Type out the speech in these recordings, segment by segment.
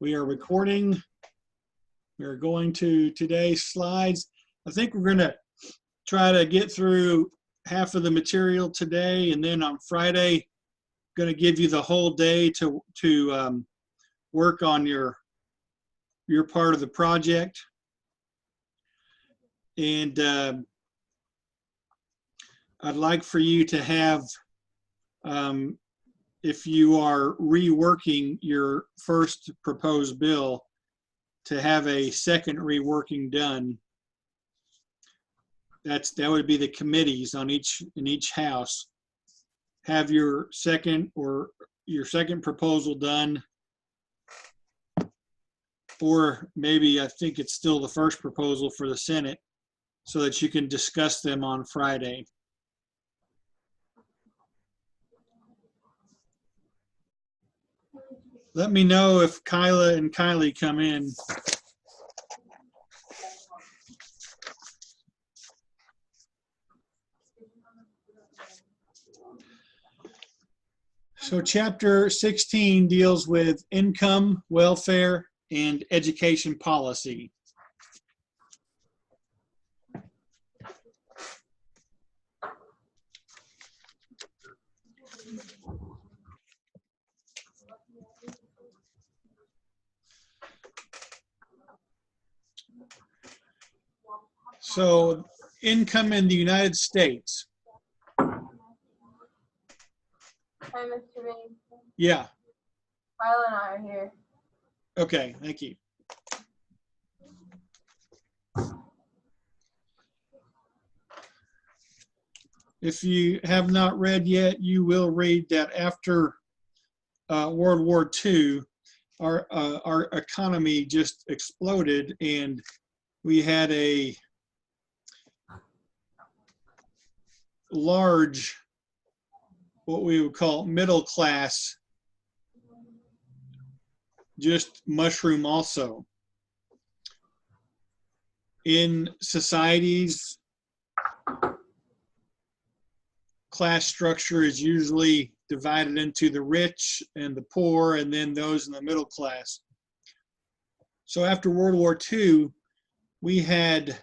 We are recording. We're going to today's slides. I think we're going to try to get through half of the material today, and then on Friday, going to give you the whole day to work on your part of the project. And I'd like for you to have, if you are reworking your first proposed bill, to have a second reworking done. That would be the committees in each house. Have your second proposal done, or maybe I think it's still the first proposal for the Senate, so that you can discuss them on Friday. Let me know if Kyla and Kylie come in. So chapter 16 deals with income, welfare, and education policy. So income in the United States. Hi, Mr. Bain. Yeah. Kyle and I are here. Okay, thank you. If you have not read yet, you will read that after World War II, our economy just exploded, and we had a large, what we would call middle class, just mushroom also. In societies, class structure is usually divided into the rich and the poor, and then those in the middle class. So after World War II, we had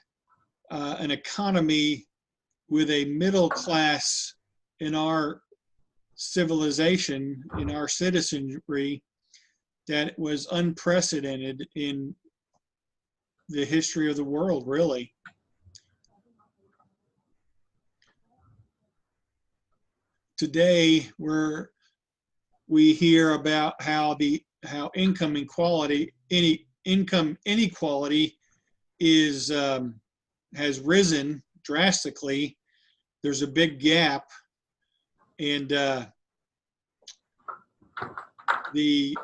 an economy with a middle class in our civilization, in our citizenry, that was unprecedented in the history of the world, really. Today, we hear about how income inequality is has risen drastically. There's a big gap, and the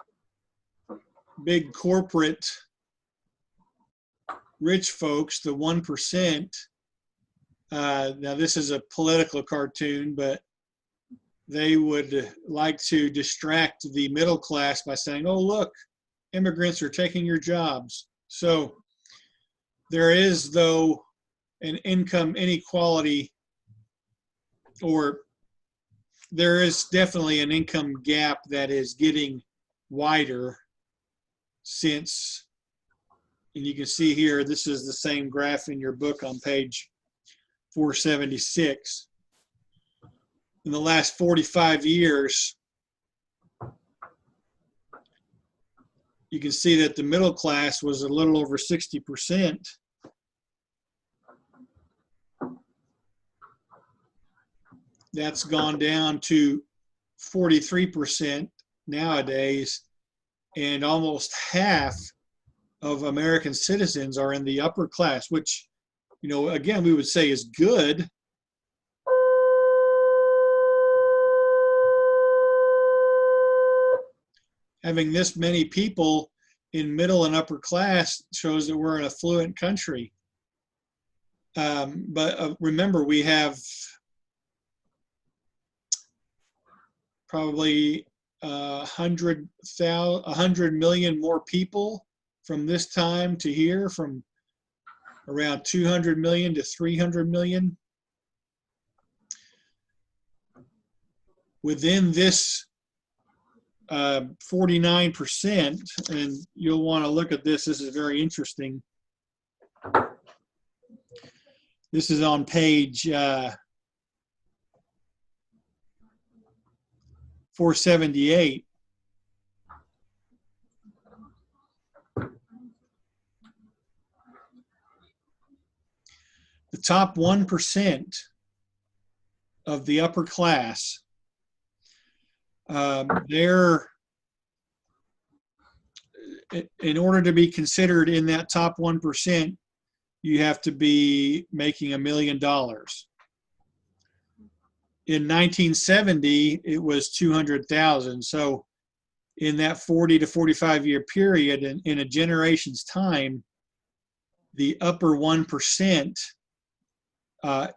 big corporate rich folks, the 1%, now this is a political cartoon, but they would like to distract the middle class by saying, oh, look, immigrants are taking your jobs. So there is, though, an income inequality, or there is definitely an income gap that is getting wider since, and you can see here, this is the same graph in your book on page 476. In the last 45 years, you can see that the middle class was a little over 60%. That's gone down to 43% nowadays, and almost half of American citizens are in the upper class, which, you know, again, we would say is good. Having this many people in middle and upper class shows that we're an affluent country. But remember, we have probably 100 million more people from this time to here, from around 200 million to 300 million. Within this 49%, and you'll want to look at this. This is very interesting. This is on page 478. The top 1% of the upper class, they're, in order to be considered in that top 1%, you have to be making $1 million. In 1970, it was 200,000. So in that 40 to 45 year period, in a generation's time, the upper 1%,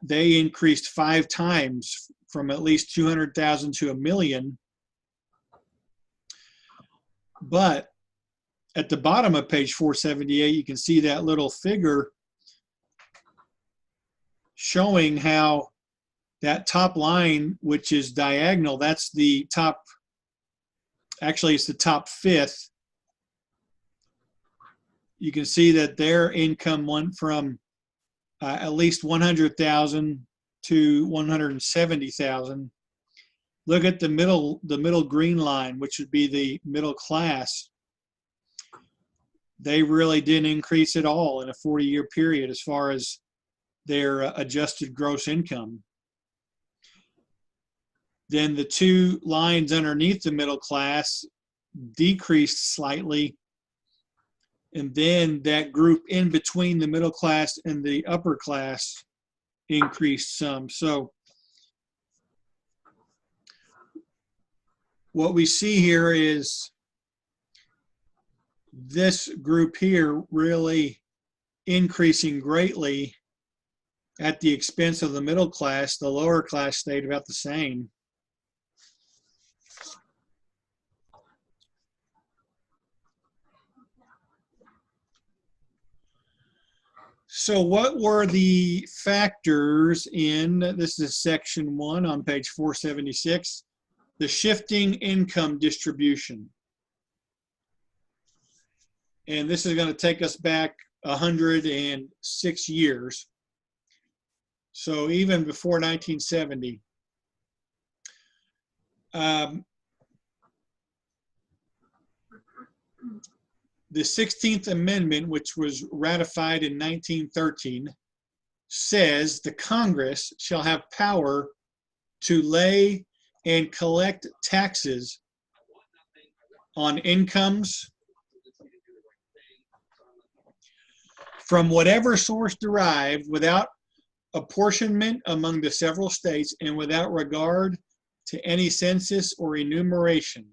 they increased 5 times, from at least 200,000 to 1 million. But at the bottom of page 478, you can see that little figure showing how that top line, which is diagonal, that's the top, actually it's the top fifth. You can see that their income went from at least 100,000 to 170,000. Look at the middle green line, which would be the middle class. They really didn't increase at all in a 40-year period as far as their adjusted gross income. Then the two lines underneath the middle class decreased slightly. And then that group in between the middle class and the upper class increased some. So what we see here is this group here really increasing greatly at the expense of the middle class. The lower class stayed about the same. So what were the factors in, this is section 1 on page 476, the shifting income distribution. And this is going to take us back 106 years. So even before 1970. The 16th Amendment, which was ratified in 1913, says the Congress shall have power to lay and collect taxes on incomes from whatever source derived, without apportionment among the several states and without regard to any census or enumeration.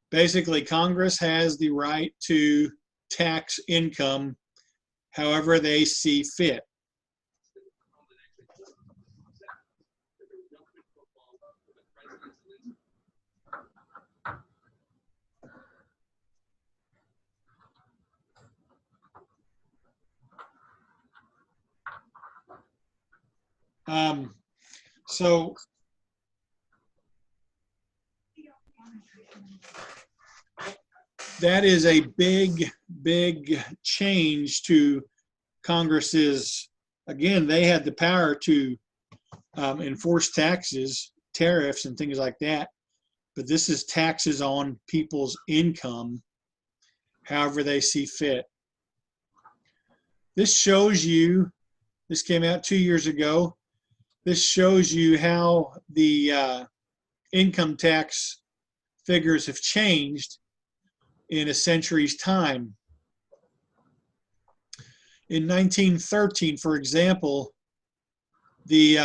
Basically, Congress has the right to tax income however they see fit. So that is a big change to Congress's. Again, they had the power to enforce taxes, tariffs, and things like that. But this is taxes on people's income, however they see fit. This shows you, this came out 2 years ago. This shows you how the income tax figures have changed in a century's time. In 1913, for example, the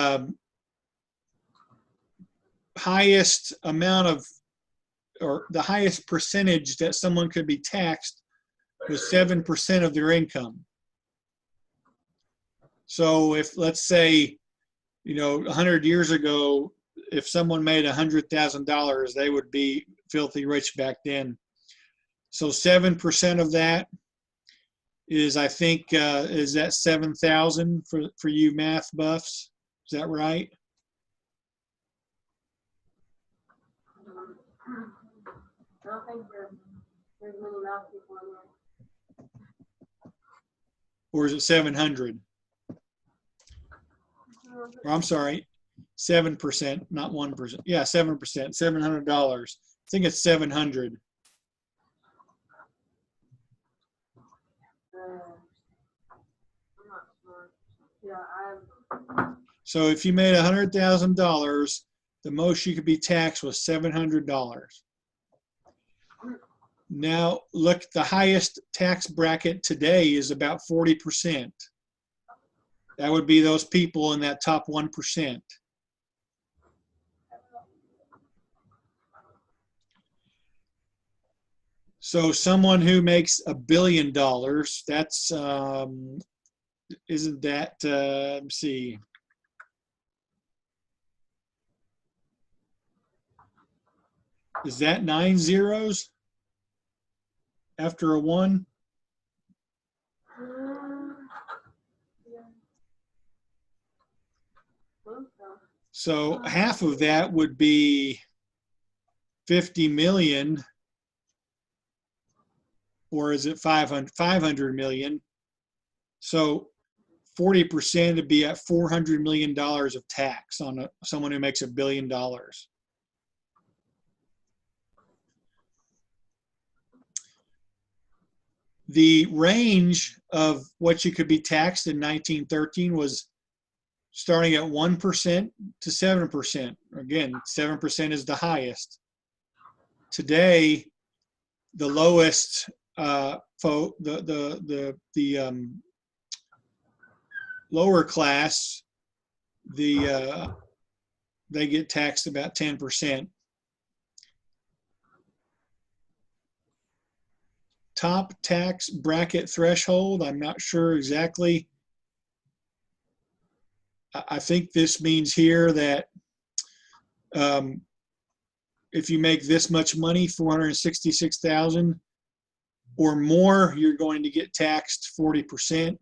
highest amount of, or the highest percentage that someone could be taxed was 7% of their income. So if, let's say, 100 years ago, if someone made $100,000, they would be filthy rich back then. So 7% of that is, I think, is that 7,000 for you math buffs? Is that right? don't think there's many math people in here. Or is it 700? Or I'm sorry, 7%, not 1%. Yeah, 7%, $700. I think it's 700. I'm not sure. Yeah, So if you made $100,000, the most you could be taxed was $700. Now look, the highest tax bracket today is about 40%. That would be those people in that top 1%. So someone who makes $1 billion, that's, isn't that, let's see. Is that 9 zeros after a 1? So half of that would be 50 million, or is it 500 million? So 40% would be at $400 million of tax on someone who makes $1 billion. The range of what you could be taxed in 1913 was starting at 1% to 7%. Again, 7% is the highest. Today, the lowest, lower class, they get taxed about 10%. Top tax bracket threshold, I'm not sure exactly. I think this means here that if you make this much money, 466,000 or more, you're going to get taxed 40%.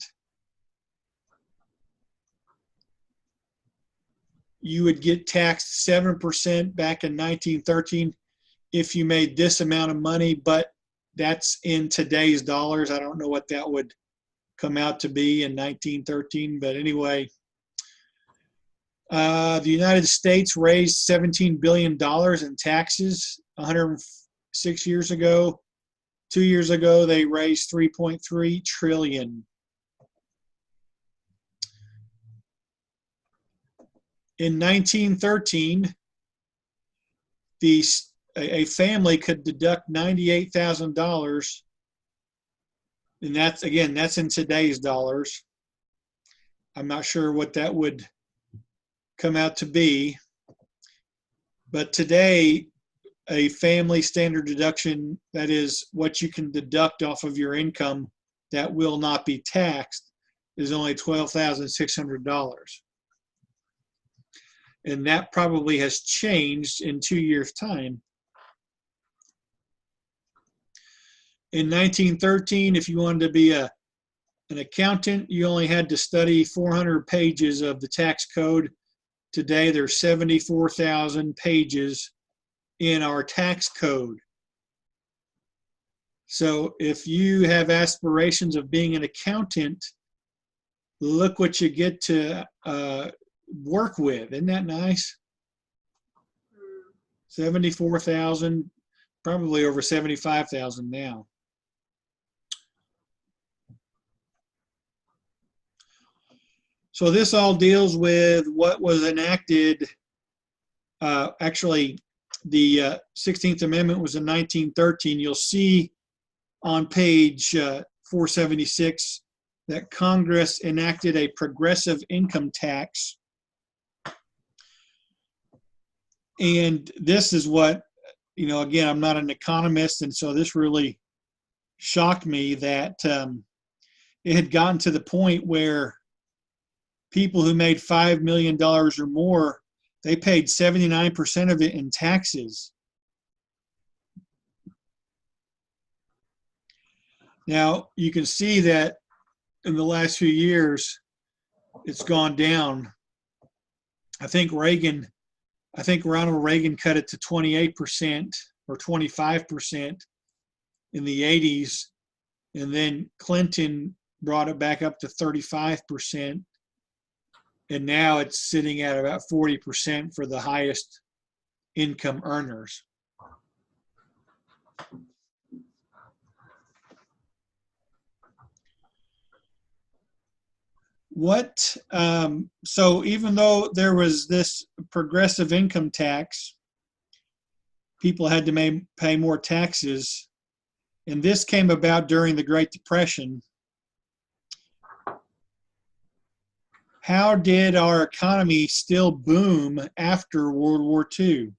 You would get taxed 7% back in 1913 if you made this amount of money, but that's in today's dollars. I don't know what that would come out to be in 1913, but anyway. The United States raised $17 billion in taxes 106 years ago. 2 years ago, they raised 3.3 trillion. In 1913, a family could deduct $98,000, and that's in today's dollars. I'm not sure what that would come out to be, but today a family standard deduction, that is what you can deduct off of your income that will not be taxed, is only $12,600. And that probably has changed in 2 years' time. In 1913, if you wanted to be an accountant, you only had to study 400 pages of the tax code. Today, there's 74,000 pages in our tax code. So if you have aspirations of being an accountant, look what you get to work with. Isn't that nice? 74,000, probably over 75,000 now. So this all deals with what was enacted. Actually, the 16th Amendment was in 1913. You'll see on page 476 that Congress enacted a progressive income tax. And this is what, again, I'm not an economist, and so this really shocked me that it had gotten to the point where people who made $5 million or more, they paid 79% of it in taxes. Now, you can see that in the last few years, it's gone down. I think Ronald Reagan cut it to 28%, or 25% in the 80s. And then Clinton brought it back up to 35%. And now it's sitting at about 40% for the highest income earners. So even though there was this progressive income tax, people had to pay more taxes, and this came about during the Great Depression. How did our economy still boom after World War II?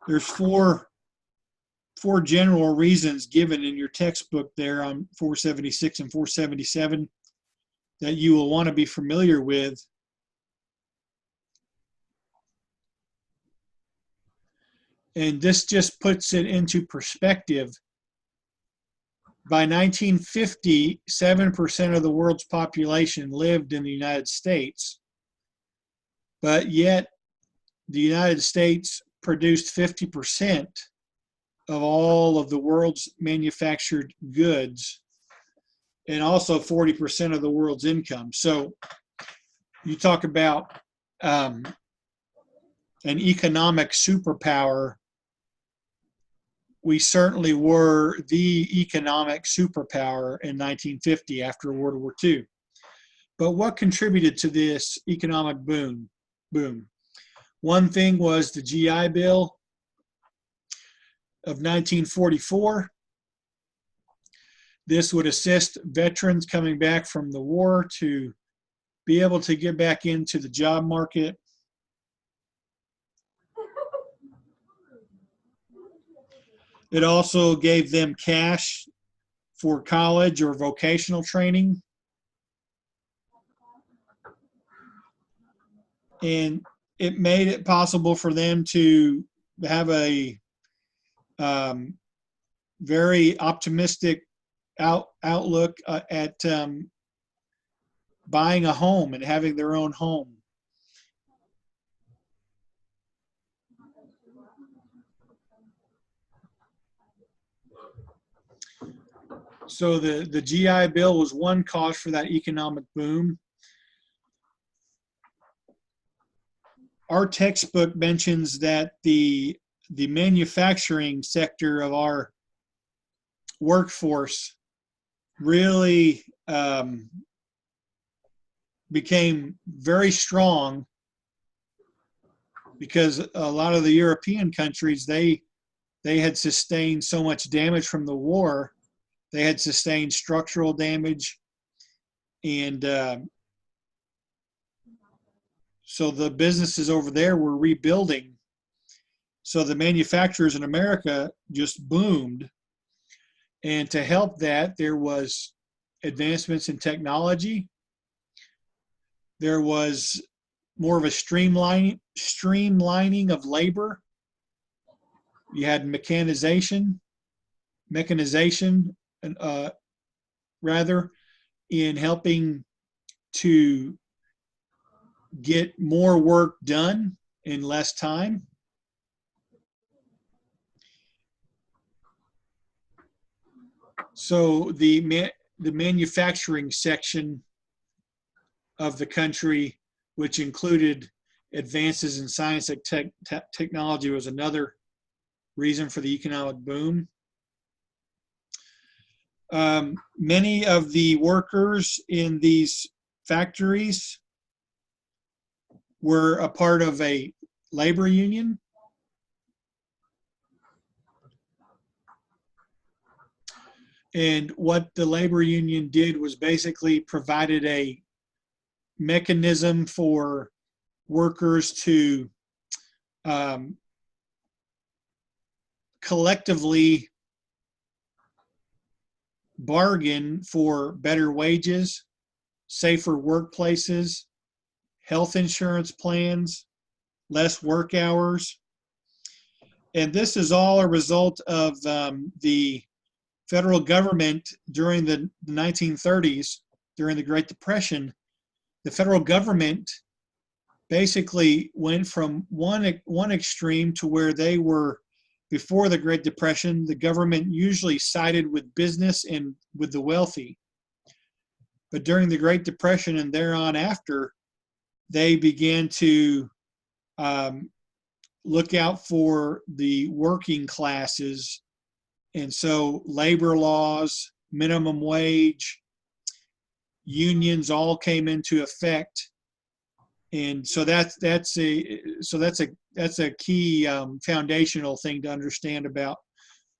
There's four general reasons given in your textbook there on 476 and 477 that you will want to be familiar with. And this just puts it into perspective. By 1950, 7% of the world's population lived in the United States, but yet the United States produced 50% of all of the world's manufactured goods, and also 40% of the world's income. So you talk about an economic superpower. We certainly were the economic superpower in 1950 after World War II. But what contributed to this economic boom? One thing was the GI Bill of 1944. This would assist veterans coming back from the war to be able to get back into the job market. It also gave them cash for college or vocational training. And it made it possible for them to have a very optimistic outlook at buying a home and having their own home. So the GI Bill was one cause for that economic boom. Our textbook mentions that the manufacturing sector of our workforce really became very strong because a lot of the European countries, they had sustained so much damage from the war. They had sustained structural damage, and so the businesses over there were rebuilding. So the manufacturers in America just boomed. And to help that, there was advancements in technology. There was more of a streamlining of labor. You had mechanization, rather, in helping to get more work done in less time. So the manufacturing section of the country, which included advances in science and technology, was another reason for the economic boom. Many of the workers in these factories were a part of a labor union. And what the labor union did was basically provided a mechanism for workers to collectively bargain for better wages, safer workplaces, health insurance plans, less work hours. And this is all a result of the federal government during the 1930s, during the Great Depression. The federal government basically went from one extreme to where they were before the Great Depression. The government usually sided with business and with the wealthy. But during the Great Depression and thereon after, they began to look out for the working classes. And so labor laws, minimum wage, unions all came into effect. And so that's a key foundational thing to understand about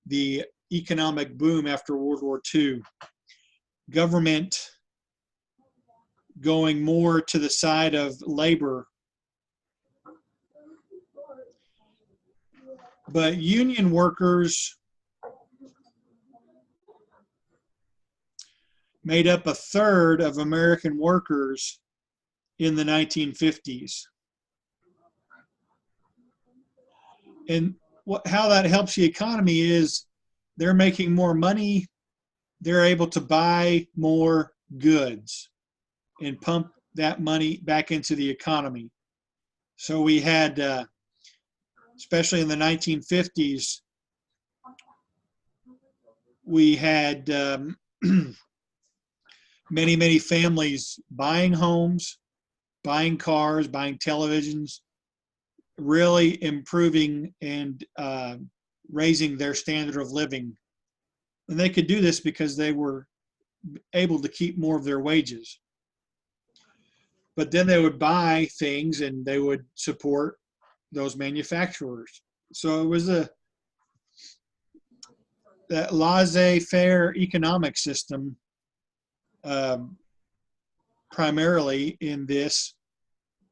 the economic boom after World War II. Government going more to the side of labor. But union workers made up a third of American workers in the 1950s. And how that helps the economy is they're making more money, they're able to buy more goods and pump that money back into the economy. So we had, especially in the 1950s, we had many families buying homes, buying cars, buying televisions, really improving and raising their standard of living. And they could do this because they were able to keep more of their wages. But then they would buy things and they would support those manufacturers. So it was that laissez-faire economic system, primarily in this,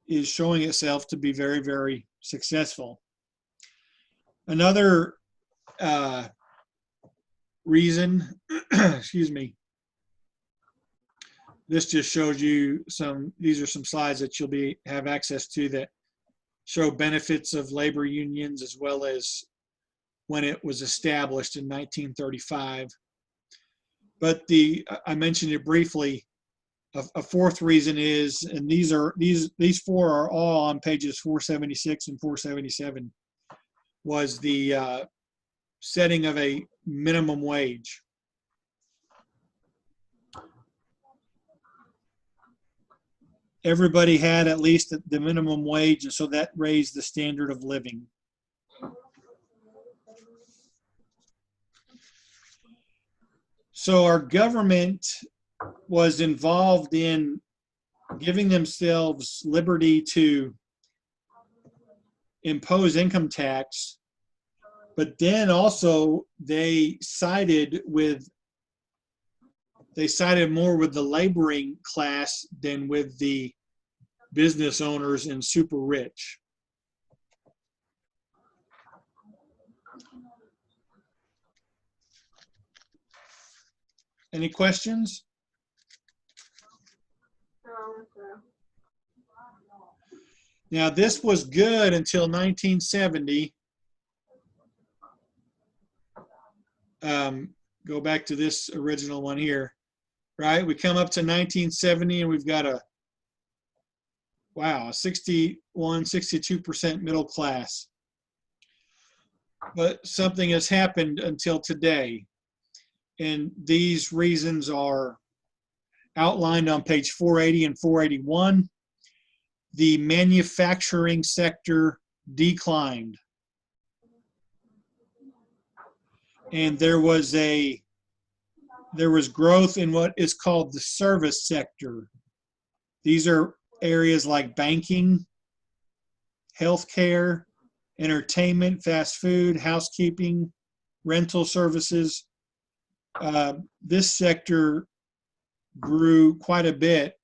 is showing itself to be very, very successful. Another reason, excuse me, this just shows you these are some slides that you'll have access to that show benefits of labor unions as well as when it was established in 1935. But I mentioned it briefly, a fourth reason is, and these four are all on pages 476 and 477, was the setting of a minimum wage. Everybody had at least the minimum wage, and so that raised the standard of living. So our government was involved in giving themselves liberty to impose income tax, but then also they sided more with the laboring class than with the business owners and super rich. Any questions? Now, this was good until 1970. Go back to this original one here, right? We come up to 1970 and we've got a 62% middle class. But something has happened until today. And these reasons are outlined on page 480 and 481. The manufacturing sector declined. And there was growth in what is called the service sector. These are areas like banking, healthcare, entertainment, fast food, housekeeping, rental services. This sector grew quite a bit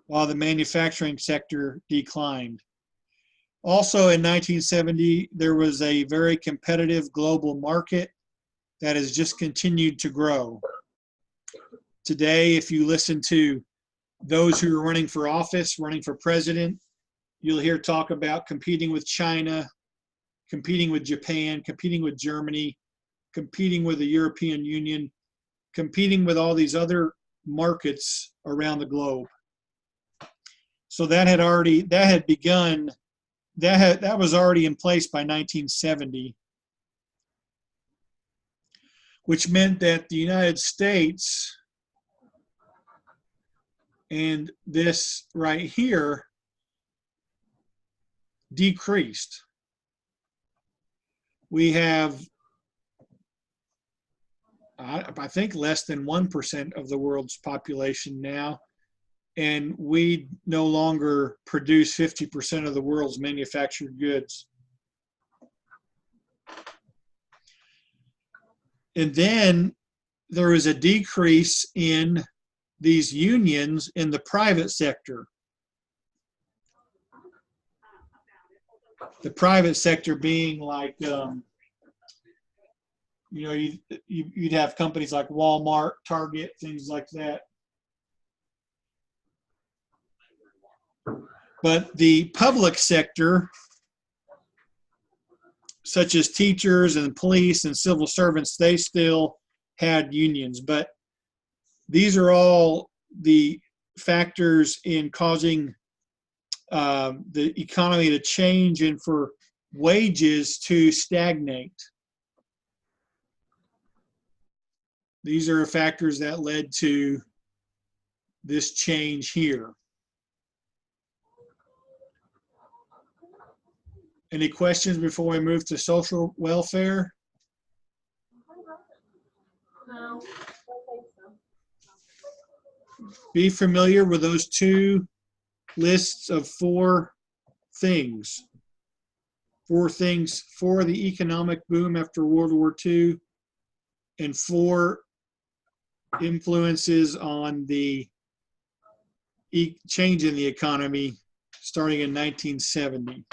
while the manufacturing sector declined. Also in 1970, there was a very competitive global market that has just continued to grow. Today, if you listen to those who are running for office, running for president, you'll hear talk about competing with China, competing with Japan, competing with Germany, competing with the European Union, competing with all these other markets around the globe. So that had begun, that was already in place by 1970, which meant that the United States, and this right here, decreased. We have, I think, less than 1% of the world's population now, and we no longer produce 50% of the world's manufactured goods. And then there was a decrease in these unions in the private sector. The private sector being like, you know, you'd have companies like Walmart, Target, things like that. But the public sector, such as teachers and police and civil servants, they still had unions. But these are all the factors in causing the economy to change and for wages to stagnate. These are factors that led to this change here. Any questions before we move to social welfare? No, I don't think so. Be familiar with those two lists of four things. Four things for the economic boom after World War II, and four influences on the change in the economy starting in 1970.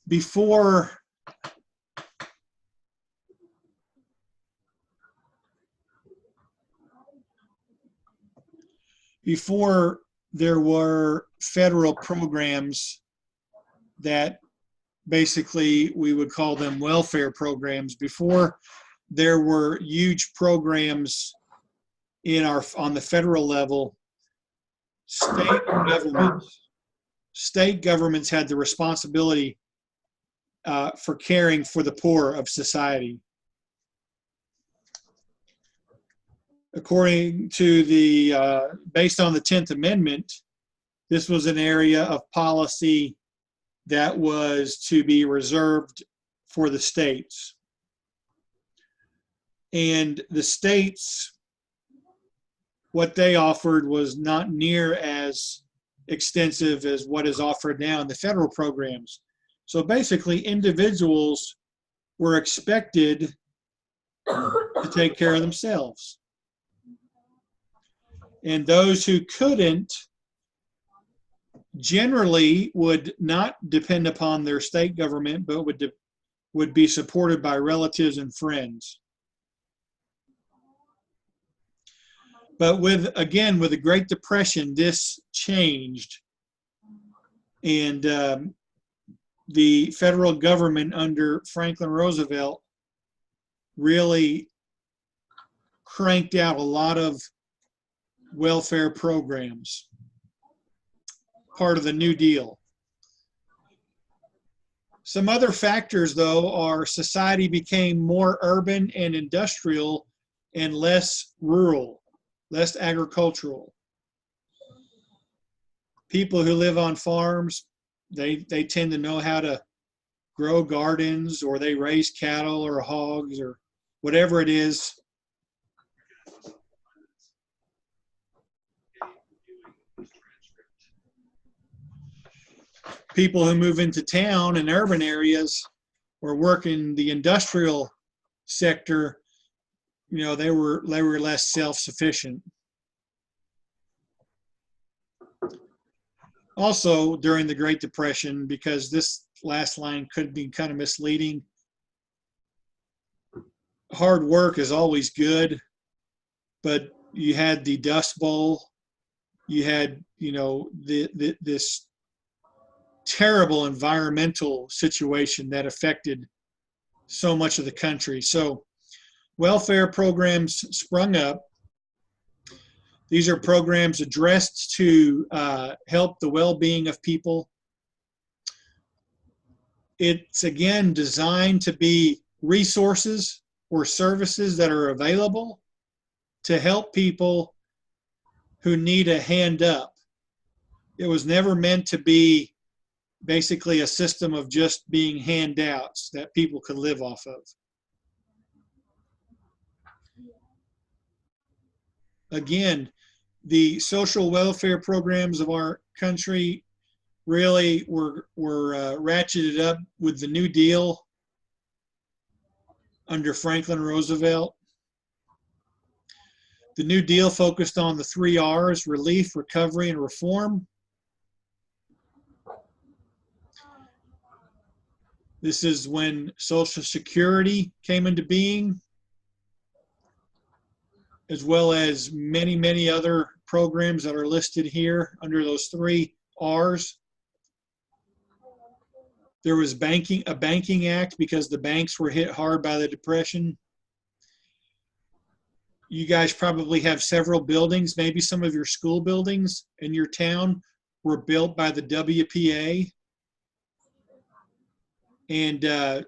Before there were federal programs that basically we would call them welfare programs, before there were huge programs on the federal level, state governments had the responsibility for caring for the poor of society. According to based on the 10th Amendment, this was an area of policy that was to be reserved for the states. And the states, what they offered was not near as extensive as what is offered now in the federal programs. So basically, individuals were expected to take care of themselves. And those who couldn't generally would not depend upon their state government, but would be supported by relatives and friends. But with the Great Depression, this changed. And the federal government under Franklin Roosevelt really cranked out a lot of welfare programs, part of the New Deal. Some other factors, though, are society became more urban and industrial and less rural, less agricultural. People who live on farms, they tend to know how to grow gardens, or they raise cattle or hogs or whatever it is. People who move into town and urban areas or work in the industrial sector, you know, they were less self-sufficient. Also, during the Great Depression, because this last line could be kind of misleading, hard work is always good, but you had the Dust Bowl, you had, you know, this terrible environmental situation that affected so much of the country. So welfare programs sprung up. These are programs addressed to help the well-being of people. It's, again, designed to be resources or services that are available to help people who need a hand up. It was never meant to be basically a system of just being handouts that people could live off of. Again, the social welfare programs of our country really were ratcheted up with the New Deal under Franklin Roosevelt. The New Deal focused on the 3 R's: relief, recovery, and reform. This is when Social Security came into being, as well as many, many other programs that are listed here under those 3 R's. There was a banking act because the banks were hit hard by the Depression. You guys probably have several buildings. Maybe some of your school buildings in your town were built by the WPA. And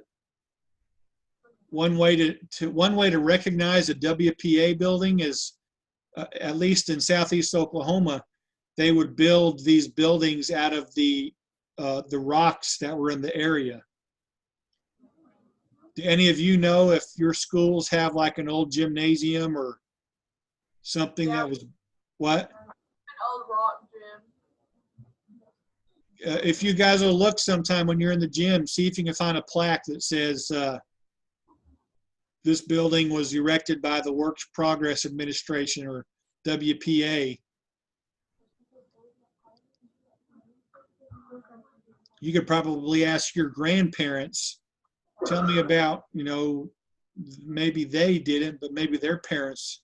one way to recognize a WPA building is, at least in Southeast Oklahoma, they would build these buildings out of the rocks that were in the area. Do any of you know if your schools have like an old gymnasium or something that was, what? An old rock gym. If you guys will look sometime when you're in the gym, see if you can find a plaque that says, this building was erected by the Works Progress Administration, or WPA. You could probably ask your grandparents, tell me about, maybe they didn't, but maybe their parents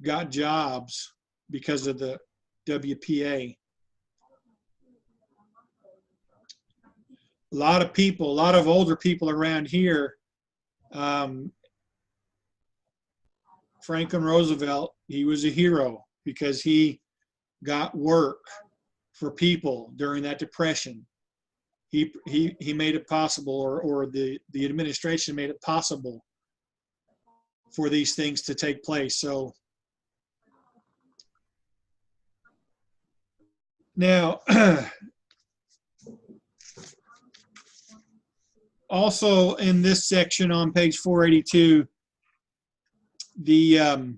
got jobs because of the WPA. A lot of people, a lot of older people around here, Franklin Roosevelt, he was a hero because he got work for people during that Depression. He made it possible, or the administration made it possible for these things to take place. So now, also in this section on page 482, the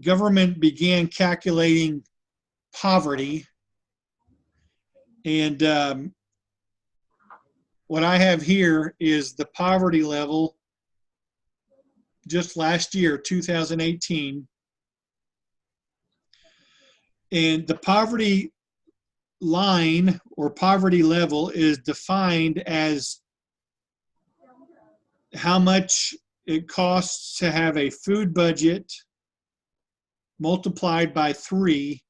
government began calculating poverty. And what I have here is the poverty level just last year, 2018. And the poverty line or poverty level is defined as how much it costs to have a food budget multiplied by 3.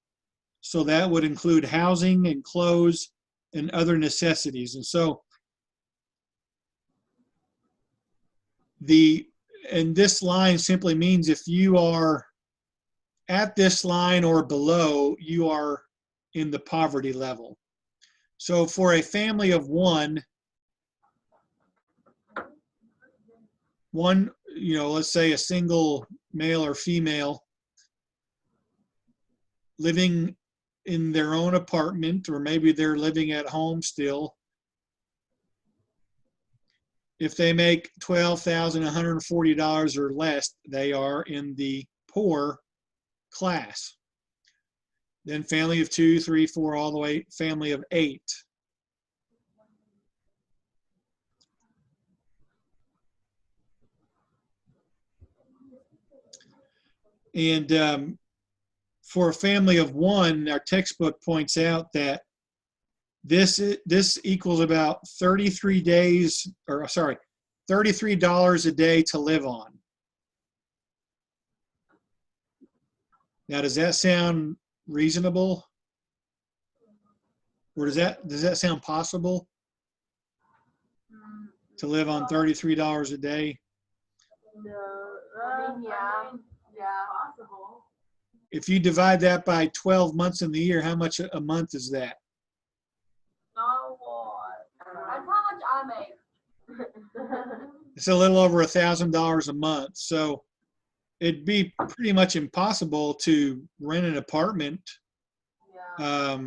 So that would include housing and clothes and other necessities. And so and this line simply means if you are at this line or below, you are in the poverty level. So for a family of one, let's say a single male or female living in their own apartment, or maybe they're living at home still, if they make $12,140 or less, they are in the poor class. Then family of 2, 3, 4, all the way family of 8. And for a family of 1, our textbook points out that this equals about $33 a day to live on. Now, does that sound reasonable? Or does that sound possible? to live on $33 a day. No. I mean, yeah, possible. If you divide that by 12 months in the year, how much a month is that? Not a lot. That's how much I make. It's a little over $1,000 a month. So it'd be pretty much impossible to rent an apartment Yeah.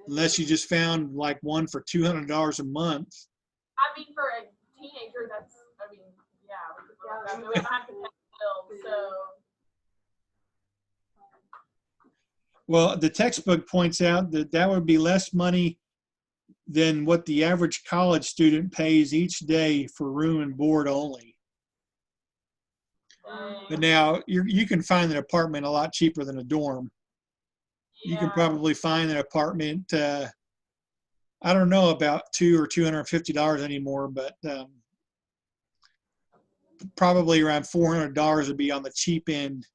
unless you just found like one for $200 a month. I mean, for a teenager, that's, I mean, yeah, we would have to pay bills, so. Well, the textbook points out that that would be less money than what the average college student pays each day for room and board only. But now you can find an apartment a lot cheaper than a dorm. You can probably find an apartment, I don't know about $200 or $250 anymore, but probably around $400 would be on the cheap end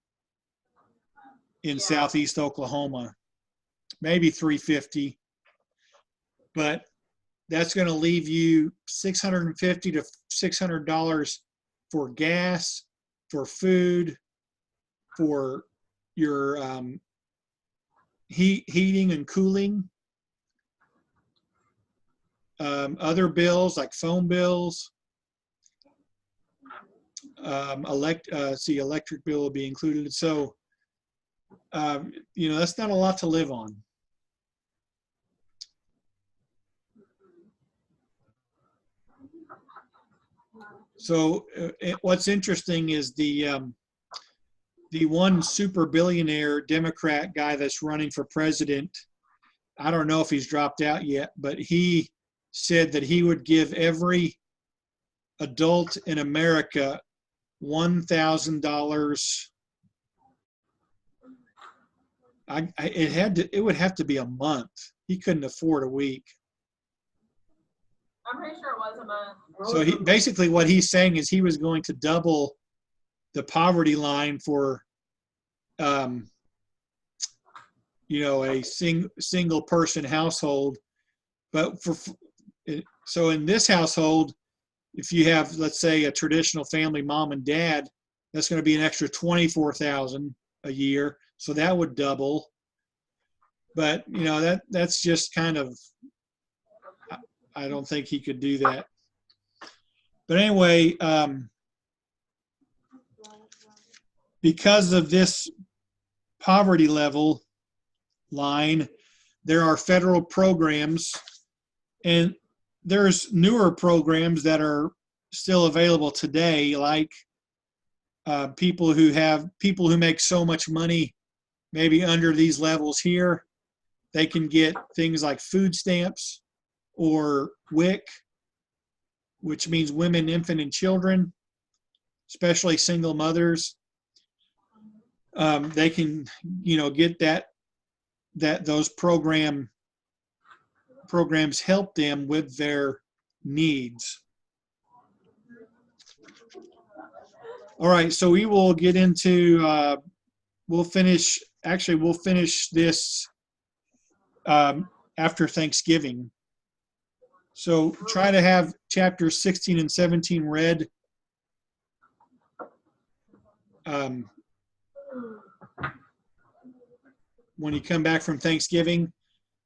in Southeast Oklahoma. Maybe $350, but that's going to leave you $650 to $600 for gas, for food, for your heating and cooling, other bills like phone bills, electric bill will be included. So, that's not a lot to live on. So what's interesting is the one super billionaire Democrat guy that's running for president. I don't know if he's dropped out yet, but he said that he would give every adult in America $1,000. It would have to be a month. He couldn't afford a week. I'm pretty sure it was a month. So basically what he's saying is he was going to double the poverty line for, a single person household. But so in this household, if you have, let's say, a traditional family, mom and dad, that's going to be an extra $24,000 a year. So that would double. But that's just kind of, I don't think he could do that. But anyway, because of this poverty level line, there are federal programs, and there's newer programs that are still available today, like people who make so much money, maybe under these levels here, they can get things like food stamps or WIC, which means women, infant, and children, especially single mothers. They can, get those programs help them with their needs. All right, so we will get into, we'll finish this after Thanksgiving. So try to have chapters 16 and 17 read. When you come back from Thanksgiving.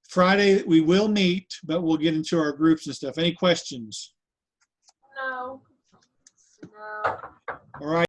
Friday, we will meet, but we'll get into our groups and stuff. Any questions? No. No. All right.